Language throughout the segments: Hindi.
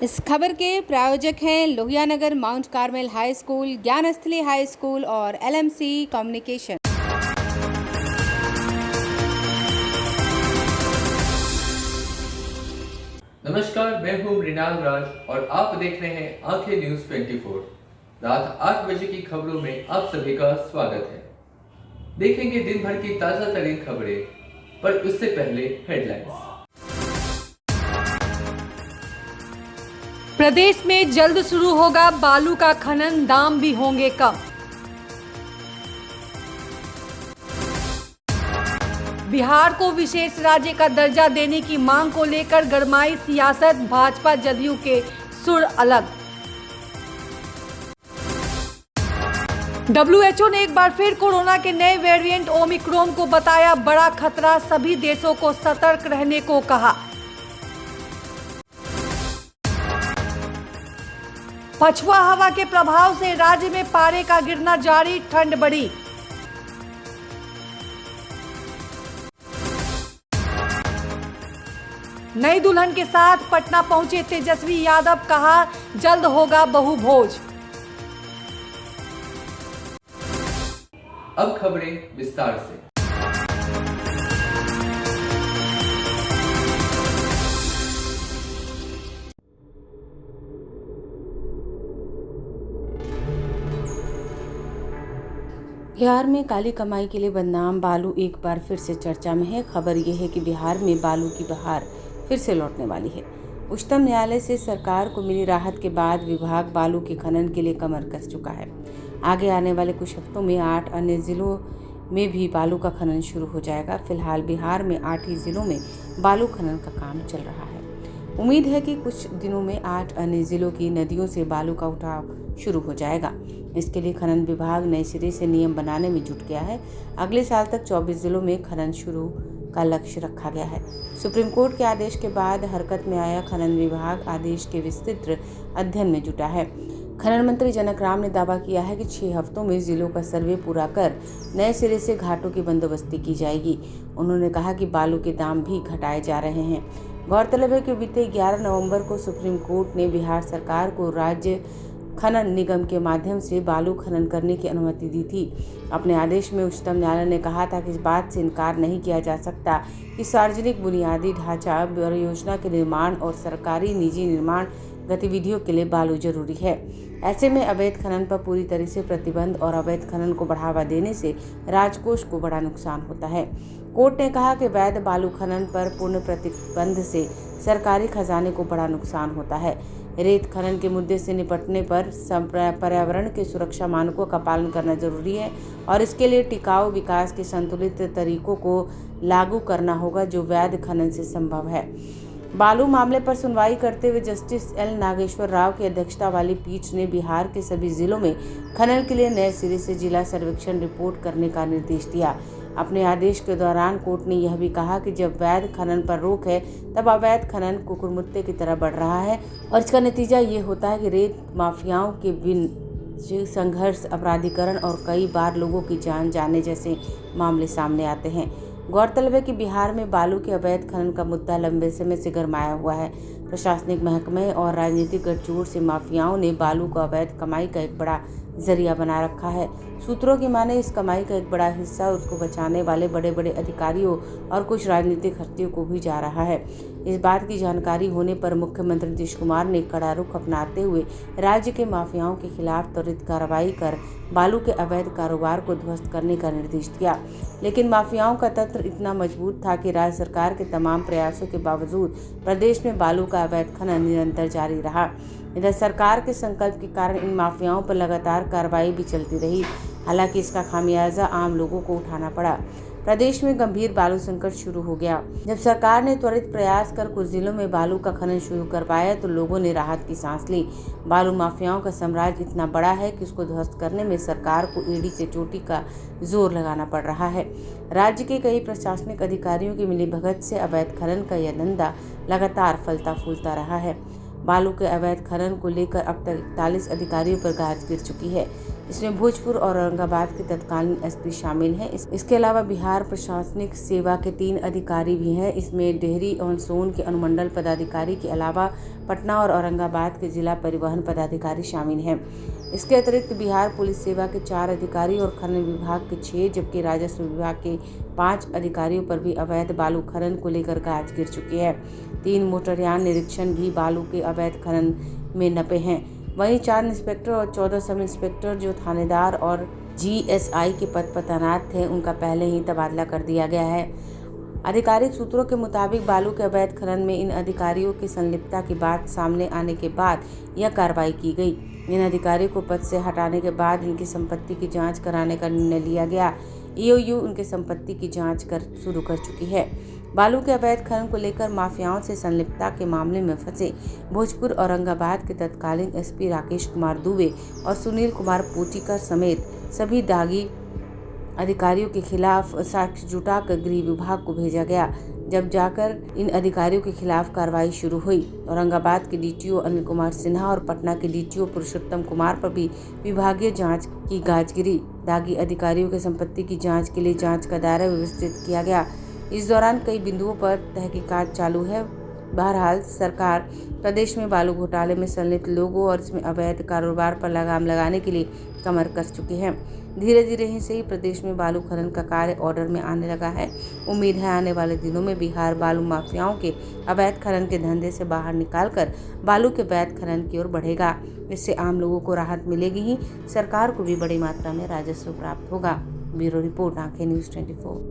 इस खबर के प्रायोजक हैं Lohianagar mount Carmel high school, Gyansthali high school और LMC कम्युनिकेशन। नमस्कार, मैं हूं मृणाल राज और आप देख रहे हैं आंखें न्यूज 24। रात 8 बजे की खबरों में आप सभी का स्वागत है। देखेंगे दिन भर की ताजा तरीन खबरें, पर उससे पहले हेडलाइंस। प्रदेश में जल्द शुरू होगा बालू का खनन, दाम भी होंगे कम। बिहार को विशेष राज्य का दर्जा देने की मांग को लेकर गरमाई सियासत, भाजपा जदयू के सुर अलग। WHO ने एक बार फिर कोरोना के नए वेरिएंट ओमिक्रॉन को बताया बड़ा खतरा, सभी देशों को सतर्क रहने को कहा। पछुआ हवा के प्रभाव से राज्य में पारे का गिरना जारी, ठंड बढ़ी। नई दुल्हन के साथ पटना पहुंचे तेजस्वी यादव, कहा जल्द होगा बहु भोज। अब खबरें विस्तार से। बिहार में काली कमाई के लिए बदनाम बालू एक बार फिर से चर्चा में है। खबर यह है कि बिहार में बालू की बहार फिर से लौटने वाली है। उच्चतम न्यायालय से सरकार को मिली राहत के बाद विभाग बालू के खनन के लिए कमर कस चुका है। आगे आने वाले कुछ हफ्तों में 8 अन्य जिलों में भी बालू का खनन शुरू हो जाएगा। फिलहाल बिहार में 8 ही जिलों में बालू खनन का काम चल रहा है। उम्मीद है कि कुछ दिनों में 8 अन्य जिलों की नदियों से बालू का उठाव शुरू हो जाएगा। इसके लिए खनन विभाग नए सिरे से नियम बनाने में जुट गया है। अगले साल तक 24 जिलों में खनन शुरू का लक्ष्य रखा गया है। सुप्रीम कोर्ट के आदेश के बाद हरकत में आया खनन विभाग आदेश के विस्तृत अध्ययन में जुटा है। खनन मंत्री जनक राम ने दावा किया है कि 6 हफ्तों में जिलों का सर्वे पूरा कर नए सिरे से घाटों की बंदोबस्ती की जाएगी। उन्होंने कहा कि बालू के दाम भी घटाए जा रहे हैं। गौरतलब है कि बीते 11 नवंबर को सुप्रीम कोर्ट ने बिहार सरकार को राज्य खनन निगम के माध्यम से बालू खनन करने की अनुमति दी थी। अपने आदेश में उच्चतम न्यायालय ने कहा था कि इस बात से इनकार नहीं किया जा सकता कि सार्वजनिक बुनियादी ढांचा परियोजना के निर्माण और सरकारी निजी निर्माण गतिविधियों के लिए बालू जरूरी है। ऐसे में अवैध खनन पर पूरी तरह से प्रतिबंध और अवैध खनन को बढ़ावा देने से राजकोष को बड़ा नुकसान होता है। कोर्ट ने कहा कि वैध बालू खनन पर पूर्ण प्रतिबंध से सरकारी खजाने को बड़ा नुकसान होता है। रेत खनन के मुद्दे से निपटने पर पर्यावरण के सुरक्षा मानकों का पालन करना जरूरी है और इसके लिए टिकाऊ विकास के संतुलित तरीकों को लागू करना होगा जो वैध खनन से संभव है। बालू मामले पर सुनवाई करते हुए जस्टिस L नागेश्वर राव की अध्यक्षता वाली पीठ ने बिहार के सभी जिलों में खनन के लिए नए सिरे से जिला सर्वेक्षण रिपोर्ट करने का निर्देश दिया। अपने आदेश के दौरान कोर्ट ने यह भी कहा कि जब वैध खनन पर रोक है तब अवैध खनन कुकुरमुत्ते की तरह बढ़ रहा है और इसका नतीजा ये होता है कि रेत माफियाओं के बीच संघर्ष, अपराधीकरण और कई बार लोगों की जान जाने जैसे मामले सामने आते हैं। गौरतलब है कि बिहार में बालू के अवैध खनन का मुद्दा लंबे समय से गरमाया हुआ है। प्रशासनिक महकमे और राजनीतिक गठजोड़ से माफियाओं ने बालू को अवैध कमाई का एक बड़ा जरिया बना रखा है। सूत्रों की माने इस कमाई का एक बड़ा हिस्सा उसको बचाने वाले बड़े बड़े अधिकारियों और कुछ राजनीतिक हस्तियों को भी जा रहा है। इस बात की जानकारी होने पर मुख्यमंत्री नीतीश कुमार ने कड़ा रुख अपनाते हुए राज्य के माफियाओं के खिलाफ त्वरित कार्रवाई कर बालू के अवैध कारोबार को ध्वस्त करने का निर्देश दिया। लेकिन माफियाओं का तंत्र इतना मजबूत था कि राज्य सरकार के तमाम प्रयासों के बावजूद प्रदेश में बालू का अवैध खनन निरंतर जारी रहा। इधर सरकार के संकल्प के कारण इन माफियाओं पर लगातार कार्रवाई भी चलती रही। हालांकि इसका खामियाजा आम लोगों को उठाना पड़ा। प्रदेश में गंभीर बालू संकट शुरू हो गया। जब सरकार ने त्वरित प्रयास कर कुछ जिलों में बालू का खनन शुरू करवाया तो लोगों ने राहत की सांस ली। बालू माफियाओं का साम्राज्य इतना बड़ा है कि उसको ध्वस्त करने में सरकार को एड़ी से चोटी का जोर लगाना पड़ रहा है। राज्य के कई प्रशासनिक अधिकारियों की मिलीभगत से अवैध खनन का यह धंधा लगातार फलता फूलता रहा है। बालू के अवैध खनन को लेकर अब तक 41 अधिकारियों पर गाज गिर चुकी है। इसमें भोजपुर और औरंगाबाद के तत्कालीन एसपी शामिल हैं। इसके अलावा बिहार प्रशासनिक सेवा के 3 अधिकारी भी हैं। इसमें डेहरी और सोन के अनुमंडल पदाधिकारी के अलावा पटना और औरंगाबाद के जिला परिवहन पदाधिकारी शामिल हैं। इसके अतिरिक्त बिहार पुलिस सेवा के 4 अधिकारी और खनन विभाग के 6 जबकि राजस्व विभाग के 5 अधिकारियों पर भी अवैध बालू खनन को लेकर गाज गिर चुकी है। 3 मोटरयान निरीक्षण भी बालू के अवैध खनन में नपे हैं। वहीं 4 इंस्पेक्टर और 14 सब इंस्पेक्टर जो थानेदार और GSI के पद पर तैनात थे उनका पहले ही तबादला कर दिया गया है। आधिकारिक सूत्रों के मुताबिक बालू के अवैध खनन में इन अधिकारियों की संलिप्तता की बात सामने आने के बाद यह कार्रवाई की गई। इन अधिकारियों को पद से हटाने के बाद इनकी संपत्ति की जांच कराने का निर्णय लिया गया। EOU उनके संपत्ति की जांच शुरू कर चुकी है। बालू के अवैध खनन को लेकर माफियाओं से संलिप्तता के मामले में फंसे भोजपुर औरंगाबाद के तत्कालीन एसपी राकेश कुमार दुबे और सुनील कुमार पोटीकर समेत सभी दागी अधिकारियों के खिलाफ साक्ष्य जुटाकर गृह विभाग को भेजा गया। जब जाकर इन अधिकारियों के खिलाफ कार्रवाई शुरू हुई। औरंगाबाद के DTO अनिल कुमार सिन्हा और पटना के DTO पुरुषोत्तम कुमार पर भी विभागीय जांच की गाज गिरी। दागी अधिकारियों के संपत्ति की जांच के लिए जांच का दायरा व्यवस्थित किया गया। इस दौरान कई बिंदुओं पर तहकीकात चालू है। बहरहाल सरकार प्रदेश में बालू घोटाले में संलिप्त लोगों और इसमें अवैध कारोबार पर लगाम लगाने के लिए कमर कस चुकी है। धीरे धीरे ही से ही प्रदेश में बालू खनन का कार्य ऑर्डर में आने लगा है। उम्मीद है आने वाले दिनों में बिहार बालू माफियाओं के अवैध खनन के धंधे से बाहर निकालकर बालू के वैध खनन की ओर बढ़ेगा। इससे आम लोगों को राहत मिलेगी ही सरकार को भी बड़ी मात्रा में राजस्व प्राप्त होगा। ब्यूरो रिपोर्ट, आंखें न्यूज़ 24।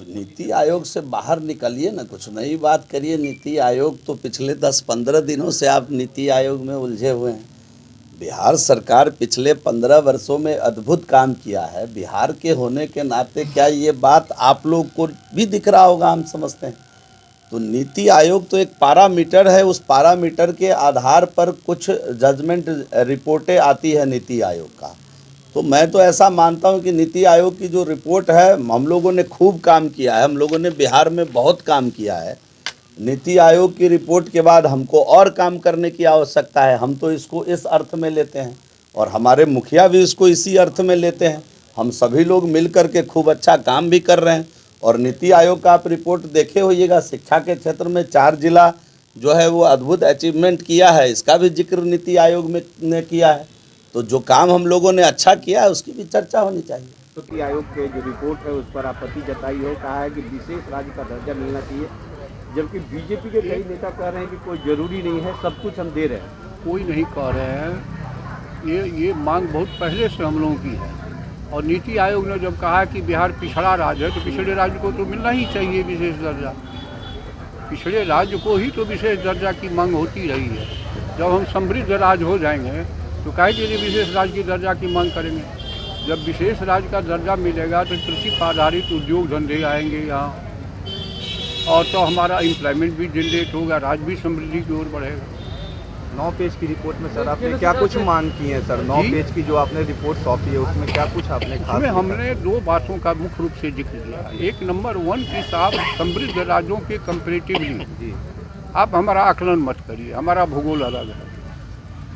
नीति आयोग से बाहर निकलिए ना, कुछ नई बात करिए। नीति आयोग तो पिछले 10-15 दिनों से आप नीति आयोग में उलझे हुए हैं। बिहार सरकार पिछले 15 वर्षों में अद्भुत काम किया है। बिहार के होने के नाते क्या ये बात आप लोग को भी दिख रहा होगा, हम समझते हैं। तो नीति आयोग तो एक पैरामीटर है, उस पैरामीटर के आधार पर कुछ जजमेंट रिपोर्टें आती है नीति आयोग का। तो मैं तो ऐसा मानता हूं कि नीति आयोग की जो रिपोर्ट है, हम लोगों ने खूब काम किया है। हम लोगों ने बिहार में बहुत काम किया है। नीति आयोग की रिपोर्ट के बाद हमको और काम करने की आवश्यकता है। हम तो इसको इस अर्थ में लेते हैं और हमारे मुखिया भी इसको इसी अर्थ में लेते हैं। हम सभी लोग मिल कर के खूब अच्छा काम भी कर रहे हैं। और नीति आयोग का आप रिपोर्ट देखे होइएगा, शिक्षा के क्षेत्र में 4 जिला जो है वो अद्भुत अचीवमेंट किया है, इसका भी जिक्र नीति आयोग ने किया है। तो जो काम हम लोगों ने अच्छा किया है उसकी भी चर्चा होनी चाहिए। नीति आयोग के जो रिपोर्ट है उस पर आपत्ति जताई है, कहा है कि विशेष राज्य का दर्जा मिलना चाहिए, जबकि बीजेपी के कई नेता कह रहे हैं कि कोई ज़रूरी नहीं है, सब कुछ हम दे रहे हैं। कोई नहीं कह रहे हैं, ये मांग बहुत पहले से हम लोगों की है। और नीति आयोग ने जब कहा कि बिहार पिछड़ा राज्य है तो पिछड़े राज्य को तो मिलना ही चाहिए विशेष दर्जा। पिछड़े राज्य को ही तो विशेष दर्जा की मांग होती रही है। जब हम समृद्ध राज्य हो जाएंगे तो काहे के लिए विशेष राज्य की दर्जा की मांग करेंगे। जब विशेष राज्य का दर्जा मिलेगा तो कृषि पर आधारित उद्योग धंधे आएंगे यहाँ, और तो हमारा एम्प्लॉयमेंट भी जनरेट होगा, राज्य भी समृद्धि की ओर बढ़ेगा। 9 पेज की रिपोर्ट में सर आपने क्या कुछ मांग की है सर? 9 पेज की जो आपने रिपोर्ट सौंपी है उसमें क्या कुछ आपने खास? उसमें हमने 2 बातों का मुख्य रूप से जिक्र किया। एक नंबर 1 की साहब समृद्ध राज्यों के कंपेरेटिवली आप हमारा आकलन मत करिए। हमारा भूगोल अलग है,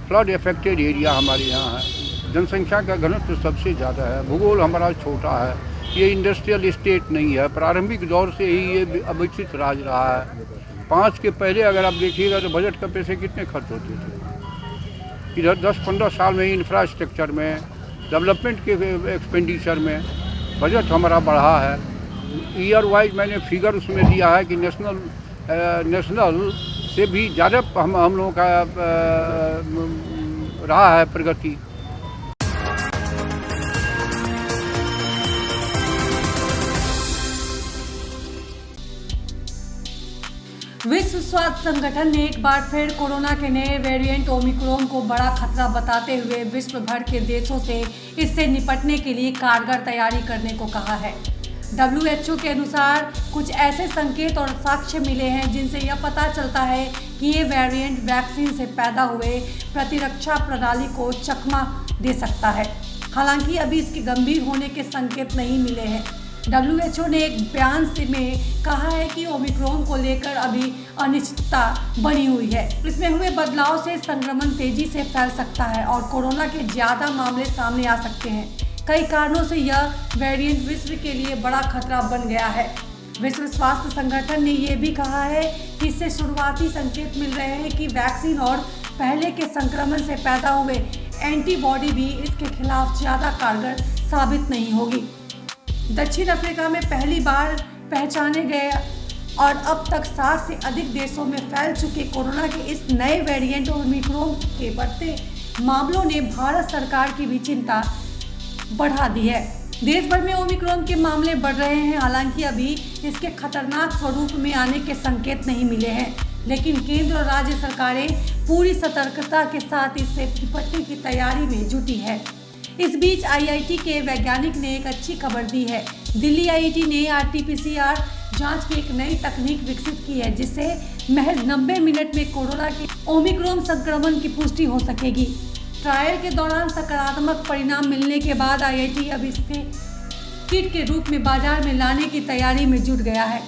फ्लड इफेक्टेड एरिया हमारे यहाँ है, जनसंख्या का घनत्व सबसे ज़्यादा है, भूगोल हमारा छोटा है, ये इंडस्ट्रियल स्टेट नहीं है, प्रारंभिक दौर से ही ये अविकसित राज्य रहा है। 5 के पहले अगर आप देखिएगा तो बजट का पैसे कितने खर्च होते थे। इधर 10-15 साल में इंफ्रास्ट्रक्चर में, डेवलपमेंट के एक्सपेंडिचर में बजट हमारा बढ़ा है। ईयर वाइज मैंने फिगर उसमें दिया है कि नेशनल से भी ज़्यादा हम लोगों का रहा है प्रगति। विश्व स्वास्थ्य संगठन ने एक बार फिर कोरोना के नए वेरिएंट ओमिक्रॉन को बड़ा खतरा बताते हुए विश्व भर के देशों से इससे निपटने के लिए कारगर तैयारी करने को कहा है। WHO के अनुसार कुछ ऐसे संकेत और साक्ष्य मिले हैं जिनसे यह पता चलता है कि ये वेरिएंट वैक्सीन से पैदा हुए प्रतिरक्षा प्रणाली को चकमा दे सकता है। हालांकि अभी इसके गंभीर होने के संकेत नहीं मिले हैं। WHO ने एक बयान में कहा है कि ओमिक्रॉन को लेकर अभी अनिश्चितता बनी हुई है। इसमें हुए बदलाव से संक्रमण तेजी से फैल सकता है और कोरोना के ज़्यादा मामले सामने आ सकते हैं। कई कारणों से यह वेरिएंट विश्व के लिए बड़ा खतरा बन गया है। विश्व स्वास्थ्य संगठन ने यह भी कहा है कि इससे शुरुआती संकेत मिल रहे हैं कि वैक्सीन और पहले के संक्रमण से पैदा हुए एंटीबॉडी भी इसके खिलाफ ज़्यादा कारगर साबित नहीं होगी। दक्षिण अफ्रीका में पहली बार पहचाने गए और अब तक 60 से अधिक देशों में फैल चुके कोरोना के इस नए वेरिएंट ओमिक्रॉन के बढ़ते मामलों ने भारत सरकार की भी चिंता बढ़ा दी है। देश भर में ओमिक्रॉन के मामले बढ़ रहे हैं। हालांकि अभी इसके खतरनाक स्वरूप में आने के संकेत नहीं मिले हैं, लेकिन केंद्र और राज्य सरकारें पूरी सतर्कता के साथ इससे निपटने की तैयारी में जुटी है। इस बीच IIT के वैज्ञानिक ने एक अच्छी खबर दी है। दिल्ली IIT ने RT-PCR जांच की एक नई तकनीक विकसित की है, जिससे महज 90 मिनट में कोरोना के ओमिक्रॉन संक्रमण की पुष्टि हो सकेगी। ट्रायल के दौरान सकारात्मक परिणाम मिलने के बाद IIT अब इसे किट के रूप में बाजार में लाने की तैयारी में जुट गया है।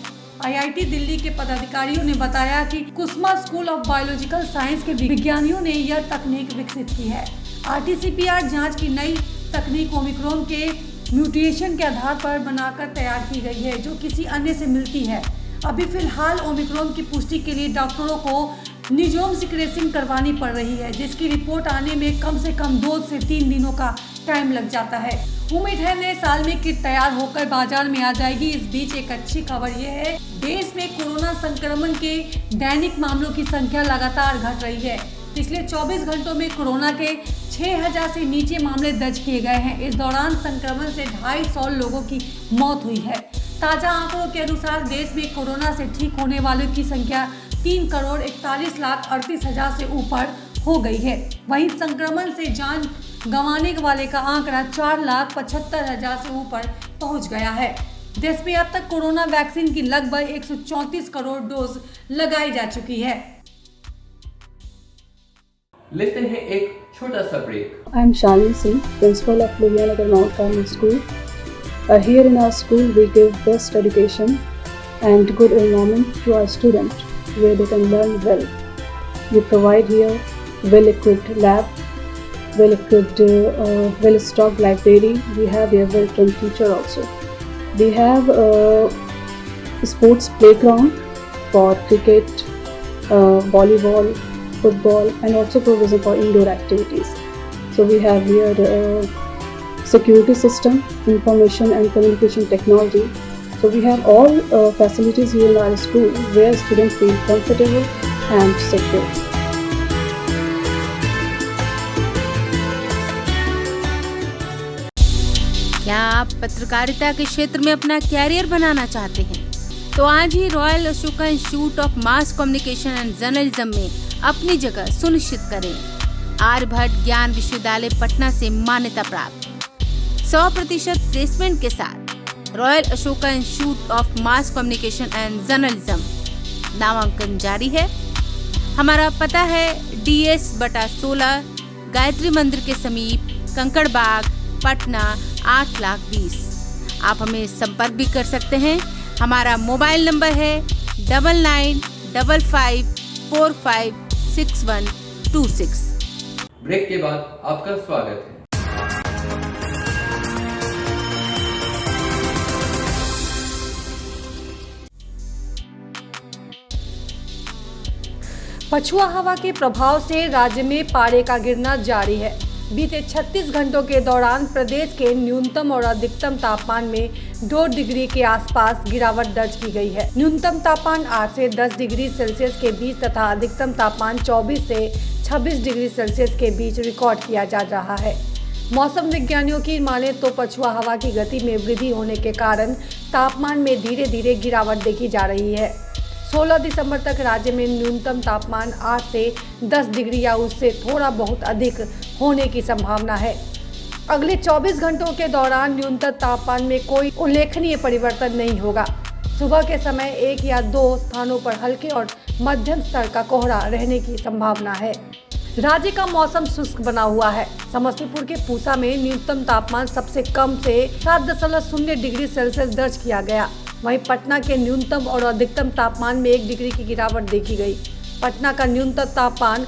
IIT दिल्ली के पदाधिकारियों ने बताया कि कुसुमा स्कूल ऑफ बायोलॉजिकल साइंस के विज्ञानियों ने यह तकनीक विकसित की है। RT-PCR जांच की नई तकनीक ओमिक्रॉन के म्यूटेशन के आधार पर बनाकर तैयार की गई है, जो किसी अन्य से मिलती है। अभी फिलहाल ओमिक्रॉन की पुष्टि के लिए डॉक्टरों को निजोम सीक्वेंसिंग करवानी पड़ रही है, जिसकी रिपोर्ट आने में कम से कम 2 से 3 दिनों का टाइम लग जाता है। उम्मीद है नए साल में किट तैयार होकर बाजार में आ जाएगी। इस बीच एक अच्छी खबर यह है, देश में कोरोना संक्रमण के दैनिक मामलों की संख्या लगातार घट रही है। पिछले 24 घंटों में कोरोना के 6000 से नीचे मामले दर्ज किए गए हैं। इस दौरान संक्रमण से 250 लोगों की मौत हुई है। ताज़ा आंकड़ों के अनुसार देश में कोरोना से ठीक होने वालों की संख्या 3,41,38,000 से ऊपर हो गई है। वहीं संक्रमण से जान गंवाने वाले का आंकड़ा 4,75,000 से ऊपर पहुंच गया है। देश में अब तक कोरोना वैक्सीन की लगभग 134 करोड़ डोज लगाई जा चुकी है। लेते हैं एक छोटा सा break. I am Shalini Singh, principal of Ludhianagar Mount Carmel School. Here in our school, we give best education and good environment to our students, where they can learn well. We provide here well-equipped lab, well-equipped, well-stocked library. We have here well-trained teacher also. We have a sports playground for cricket, volleyball, football, and also provision for indoor activities. So we have here security system, information and communication technology. So we have all facilities here in our school where students feel comfortable and secure. क्या आप पत्रकारिता के क्षेत्र में अपना कैरियर बनाना चाहते हैं? तो आज ही royal Ashoka institute of mass communication and journalism में अपनी जगह सुनिश्चित करें। आर्यभट्ट ज्ञान विश्वविद्यालय पटना से मान्यता प्राप्त 100% प्लेसमेंट के साथ royal Ashoka institute of mass communication and journalism नामांकन जारी है। हमारा पता है DS/16 गायत्री मंदिर के समीप कंकड़ बाग पटना 8,20,000। आप हमें संपर्क भी कर सकते हैं। हमारा मोबाइल नंबर है 9955456126। ब्रेक के बाद आपका स्वागत है। पछुआ हवा के प्रभाव से राज्य में पारे का गिरना जारी है। बीते 36 घंटों के दौरान प्रदेश के न्यूनतम और अधिकतम तापमान में 2 डिग्री के आसपास गिरावट दर्ज की गई है। न्यूनतम तापमान 8 से 10 डिग्री सेल्सियस के बीच तथा अधिकतम तापमान 24 से 26 डिग्री सेल्सियस के बीच रिकॉर्ड किया जा रहा है। मौसम विज्ञानियों की माने तो पछुआ हवा की गति में वृद्धि होने के कारण तापमान में धीरे धीरे गिरावट देखी जा रही है। 16 दिसंबर तक राज्य में न्यूनतम तापमान 8 से 10 डिग्री या उससे थोड़ा बहुत अधिक होने की संभावना है। अगले 24 घंटों के दौरान न्यूनतम तापमान में कोई उल्लेखनीय परिवर्तन नहीं होगा। सुबह के समय 1 या 2 स्थानों पर हल्के और मध्यम स्तर का कोहरा रहने की संभावना है। राज्य का मौसम शुष्क बना हुआ है। समस्तीपुर के पूसा में न्यूनतम तापमान सबसे कम से 7.0 डिग्री सेल्सियस दर्ज किया गया। वहीं पटना के न्यूनतम और अधिकतम तापमान में 1 डिग्री की गिरावट देखी गई। पटना का न्यूनतम तापमान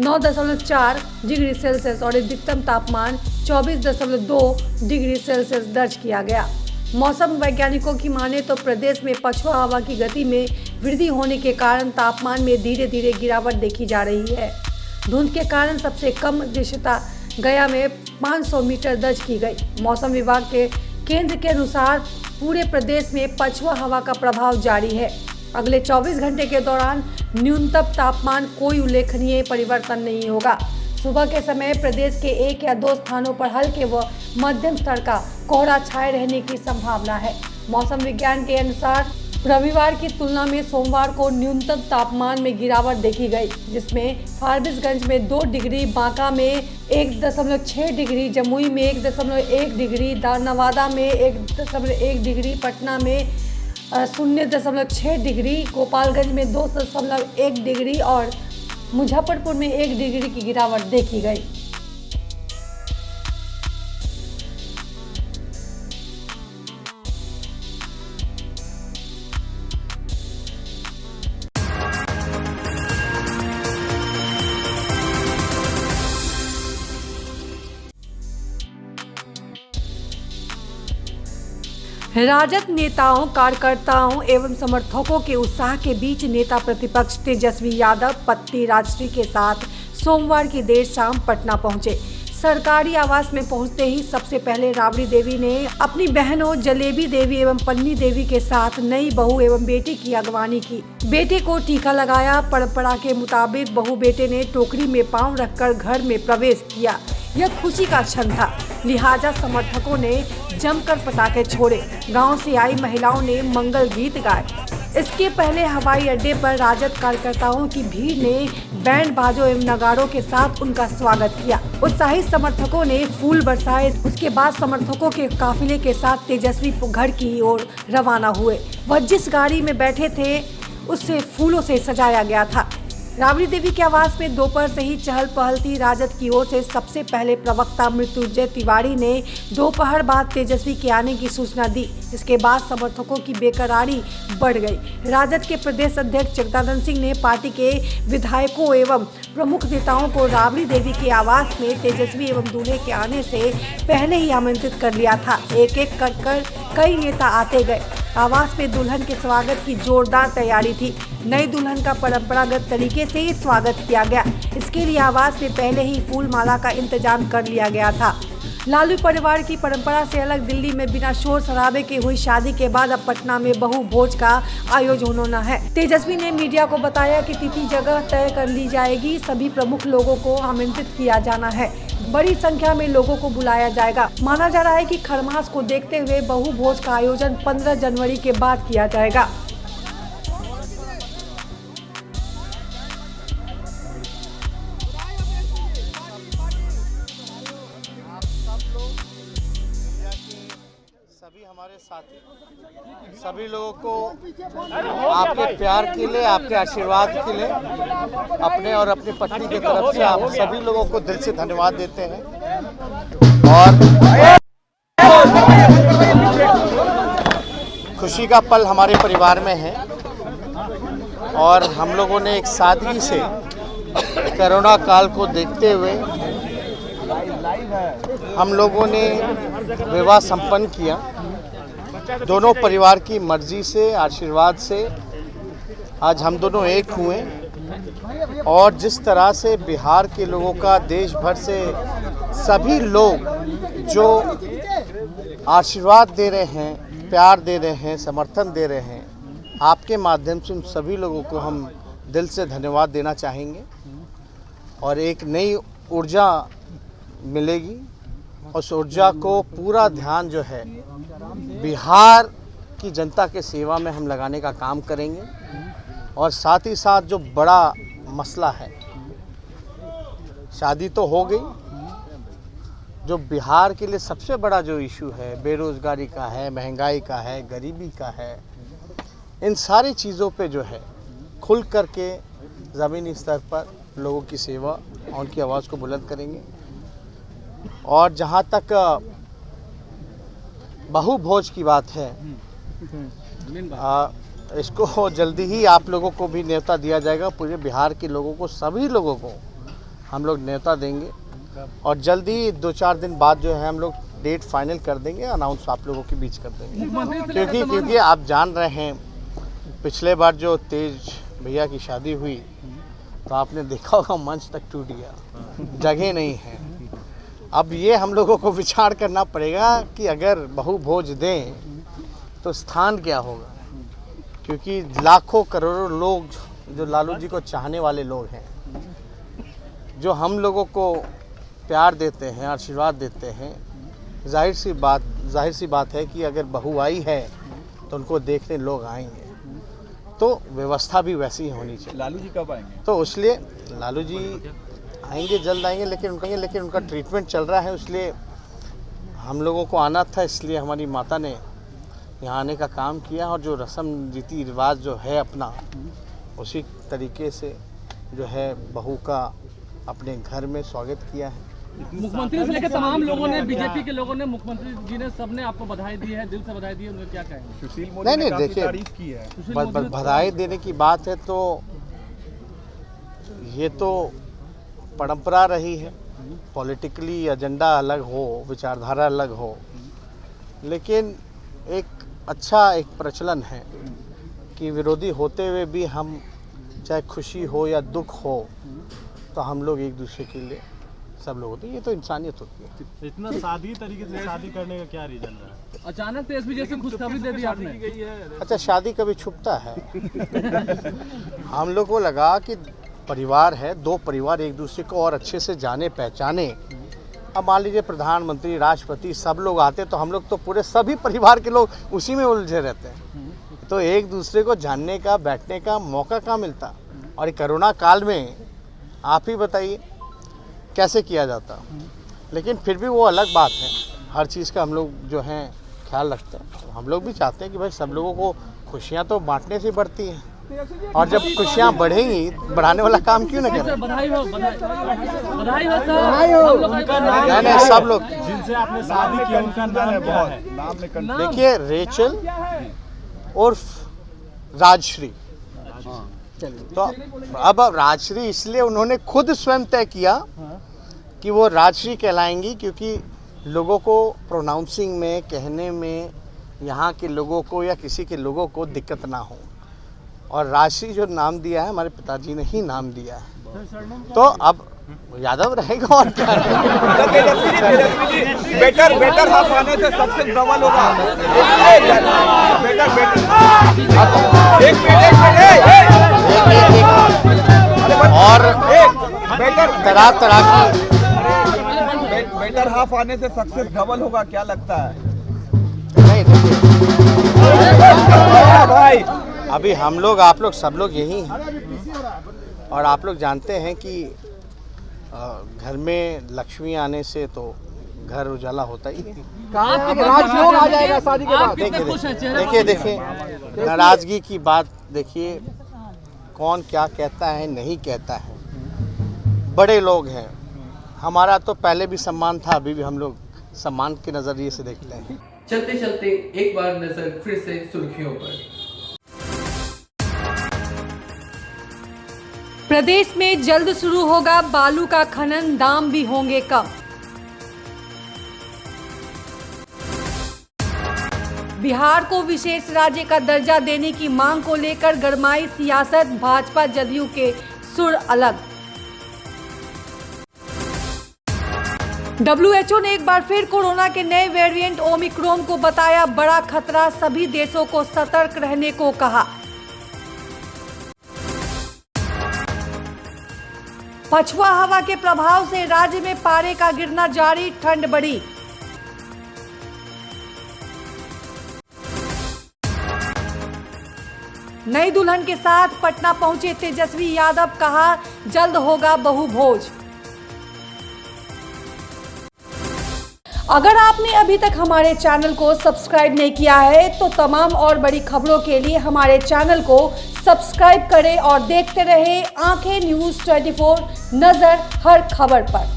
9.4 डिग्री सेल्सियस और अधिकतम तापमान 24.2 डिग्री सेल्सियस दर्ज किया गया। मौसम वैज्ञानिकों की माने तो प्रदेश में पछुआ हवा की गति में वृद्धि होने के कारण तापमान में धीरे धीरे गिरावट देखी जा रही है। धुंध के कारण सबसे कम दृश्यता गया में 500 मीटर दर्ज की गई। मौसम विभाग के केंद्र के अनुसार पूरे प्रदेश में पछुआ हवा का प्रभाव जारी है। अगले 24 घंटे के दौरान न्यूनतम तापमान कोई उल्लेखनीय परिवर्तन नहीं होगा। सुबह के समय प्रदेश के 1 या 2 स्थानों पर हल्के व मध्यम स्तर का कोहरा छाए रहने की संभावना है। मौसम विज्ञान के अनुसार रविवार की तुलना में सोमवार को न्यूनतम तापमान में गिरावट देखी गई, जिसमें फारबिसगंज में 2 डिग्री, बांका में 1.6 डिग्री, जमुई में 1.1 डिग्री, नवादा में 1.1 डिग्री, पटना में 0.6 डिग्री, गोपालगंज में 2.1 डिग्री और मुजफ्फरपुर में 1 डिग्री की गिरावट देखी गई। राजद नेताओं, कार्यकर्ताओं एवं समर्थकों के उत्साह के बीच नेता प्रतिपक्ष तेजस्वी यादव पत्नी राजश्री के साथ सोमवार की देर शाम पटना पहुंचे। सरकारी आवास में पहुंचते ही सबसे पहले राबड़ी देवी ने अपनी बहनों जलेबी देवी एवं पन्नी देवी के साथ नई बहू एवं बेटी की अगवानी की। बेटे को टीका लगाया। परंपरा के मुताबिक बहू बेटे ने टोकरी में पांव रखकर घर में प्रवेश किया। यह खुशी का क्षण था, लिहाजा समर्थकों ने जमकर पटाखे छोड़े। गांव से आई महिलाओं ने मंगल गीत गाए। इसके पहले हवाई अड्डे पर राजद कार्यकर्ताओं की भीड़ ने बैंड बाजों एवं नगाड़ों के साथ उनका स्वागत किया। उत्साहित समर्थकों ने फूल बरसाए। उसके बाद समर्थकों के काफिले के साथ तेजस्वी घर की ओर रवाना हुए। वह जिस गाड़ी में बैठे थे उसे फूलों से सजाया गया था। राबड़ी देवी के आवास में दोपहर से ही चहल पहल थी। राजद की ओर से सबसे पहले प्रवक्ता मृत्युंजय तिवारी ने दोपहर बाद तेजस्वी के आने की सूचना दी। इसके बाद समर्थकों की बेकरारी बढ़ गई। राजद के प्रदेश अध्यक्ष जगदानंद सिंह ने पार्टी के विधायकों एवं प्रमुख नेताओं को राबड़ी देवी के आवास में तेजस्वी एवं दूल्हे के आने से पहले ही आमंत्रित कर लिया था। एक एक कर कई नेता आते गए। आवास में दुल्हन के स्वागत की जोरदार तैयारी थी। नई दुल्हन का परंपरागत तरीके से स्वागत किया गया। इसके लिए आवास में पहले ही फूल माला का इंतजाम कर लिया गया था। लालू परिवार की परंपरा से अलग दिल्ली में बिना शोर शराबे के हुई शादी के बाद अब पटना में बहु भोज का आयोजन होना है। तेजस्वी ने मीडिया को बताया कि तिथि जगह तय कर ली जाएगी। सभी प्रमुख लोगों को आमंत्रित किया जाना है। बड़ी संख्या में लोगों को बुलाया जाएगा। माना जा रहा है कि खरमास को देखते हुए बहु भोज का आयोजन 15 जनवरी के बाद किया जाएगा। सभी हमारे साथी, सभी लोगों को आपके प्यार के लिए, आपके आशीर्वाद के लिए, अपने और अपनी पत्नी की तरफ से आप सभी लोगों को दिल से धन्यवाद देते हैं। और खुशी का पल हमारे परिवार में है और हम लोगों ने एक सादगी से कोरोना काल को देखते हुए हम लोगों ने विवाह संपन्न किया। दोनों परिवार की मर्जी से, आशीर्वाद से आज हम दोनों एक हुए और जिस तरह से बिहार के लोगों का, देश भर से सभी लोग जो आशीर्वाद दे रहे हैं, प्यार दे रहे हैं, समर्थन दे रहे हैं, आपके माध्यम से उन सभी लोगों को हम दिल से धन्यवाद देना चाहेंगे और एक नई ऊर्जा मिलेगी। उस ऊर्जा को पूरा ध्यान जो है बिहार की जनता के सेवा में हम लगाने का काम करेंगे। और साथ ही साथ जो बड़ा मसला है, शादी तो हो गई, जो बिहार के लिए सबसे बड़ा जो इशू है, बेरोज़गारी का है, महंगाई का है, गरीबी का है, इन सारी चीज़ों पे जो है खुल करके ज़मीनी स्तर पर लोगों की सेवा और उनकी आवाज़ को बुलंद करेंगे। और जहाँ तक बहु भोज की बात है, इसको जल्दी ही आप लोगों को भी न्योता दिया जाएगा। पूरे बिहार के लोगों को, सभी लोगों को हम लोग न्योता देंगे और जल्दी 2-4 दिन बाद जो है हम लोग डेट फाइनल कर देंगे, अनाउंस आप लोगों के बीच कर देंगे। क्योंकि आप जान रहे हैं पिछले बार जो तेज भैया की शादी हुई तो आपने देखा होगा मंच तक टूट गया, जगह नहीं है। अब ये हम लोगों को विचार करना पड़ेगा कि अगर बहु भोज दें तो स्थान क्या होगा, क्योंकि लाखों करोड़ों लोग जो लालू जी को चाहने वाले लोग हैं, जो हम लोगों को प्यार देते हैं, आशीर्वाद देते हैं, जाहिर सी बात है कि अगर बहू आई है तो उनको देखने लोग आएंगे, तो व्यवस्था भी वैसी ही होनी चाहिए। लालू जी कब आएंगे? तो इसलिए लालू जी आएंगे, जल्द आएंगे, लेकिन उनका ट्रीटमेंट चल रहा है, इसलिए हम लोगों को आना था, इसलिए हमारी माता ने यहाँ आने का काम किया। और जो रस्म रीति रिवाज जो है अपना, उसी तरीके से जो है बहू का अपने घर में स्वागत किया है। मुख्यमंत्री से लेकर तमाम लोगों ने, बीजेपी के लोगों ने, मुख्यमंत्री जी ने, सबने आपको बधाई दी है, दिल से बधाई दी है, उन्हें क्या कहेंगे? सुशील मोदी नहीं देखिए, बधाई देने की बात है तो ये तो परंपरा रही है। पॉलिटिकली एजेंडा अलग हो, विचारधारा अलग हो, लेकिन एक अच्छा एक प्रचलन है कि विरोधी होते हुए भी हम, चाहे खुशी हो या दुख हो, तो हम लोग एक दूसरे के लिए सब लोग होते हैं। ये तो इंसानियत होती है। इतना सादी तरीके से शादी करने का क्या रीजन रहा है? अचानक तेज विजय से खुशखबरी दे दी आपने। अच्छा, शादी कभी छुपता है? हम लोग को लगा कि परिवार है, 2 परिवार एक दूसरे को और अच्छे से जाने पहचाने। अब मान लीजिए प्रधानमंत्री, राष्ट्रपति सब लोग आते तो हम लोग तो पूरे सभी परिवार के लोग उसी में उलझे रहते हैं, तो एक दूसरे को जानने का, बैठने का मौका कहाँ मिलता। और कोरोना काल में आप ही बताइए कैसे किया जाता। लेकिन फिर भी वो अलग बात है, हर चीज़ का हम लोग जो है ख्याल रखते हैं। हम लोग भी चाहते हैं कि भाई सब लोगों को खुशियाँ तो बांटने से बढ़ती हैं, और जब खुशियाँ बढ़ेंगी, बढ़ाने वाला काम क्यों ना करें? बधाई हो नहीं, सब लोग जिनसे आपने शादी की उनका नाम क्या है? देखिए, रेचल उर्फ राजश्री। तो अब राजश्री इसलिए उन्होंने खुद स्वयं तय किया कि वो राजश्री कहलाएंगी, क्योंकि लोगों को प्रोनाउंसिंग में, कहने में, यहाँ के लोगों को या किसी के लोगों को दिक्कत ना हो। और राजश्री जो नाम दिया है, हमारे पिताजी ने ही नाम दिया है, तो अब यादव रहेगा और क्या। बेटर हाफ आने से सबसे डबल होगा। और तरह की बेटर हाफ आने से सक्सेस डबल होगा, क्या लगता है? नहीं भाई, अभी हम लोग, आप लोग, सब लोग यही हैं, और आप लोग जानते हैं कि घर में लक्ष्मी आने से तो घर उजाला होता ही है। राजयोग आ जाएगा शादी के बाद। देखिए, नाराजगी की बात देखिए, कौन क्या कहता है, नहीं कहता है। बड़े लोग हैं, हमारा तो पहले भी सम्मान था, अभी भी हम लोग सम्मान के नजरिए से देखते हैं। चलते चलते एक बार नजर फिर से सुर्खियों पर। प्रदेश में जल्द शुरू होगा बालू का खनन, दाम भी होंगे कम। बिहार को विशेष राज्य का दर्जा देने की मांग को लेकर गरमाई सियासत, भाजपा जदयू के सुर अलग। WHO ने एक बार फिर कोरोना के नए वेरिएंट ओमिक्रॉन को बताया बड़ा खतरा, सभी देशों को सतर्क रहने को कहा। पछुआ हवा के प्रभाव से राज्य में पारे का गिरना जारी, ठंड बढ़ी। नई दुल्हन के साथ पटना पहुंचे तेजस्वी यादव, कहा जल्द होगा बहु भोज। अगर आपने अभी तक हमारे चैनल को सब्सक्राइब नहीं किया है तो तमाम और बड़ी खबरों के लिए हमारे चैनल को सब्सक्राइब करें और देखते रहें आंखें न्यूज़ 24, नजर हर खबर पर।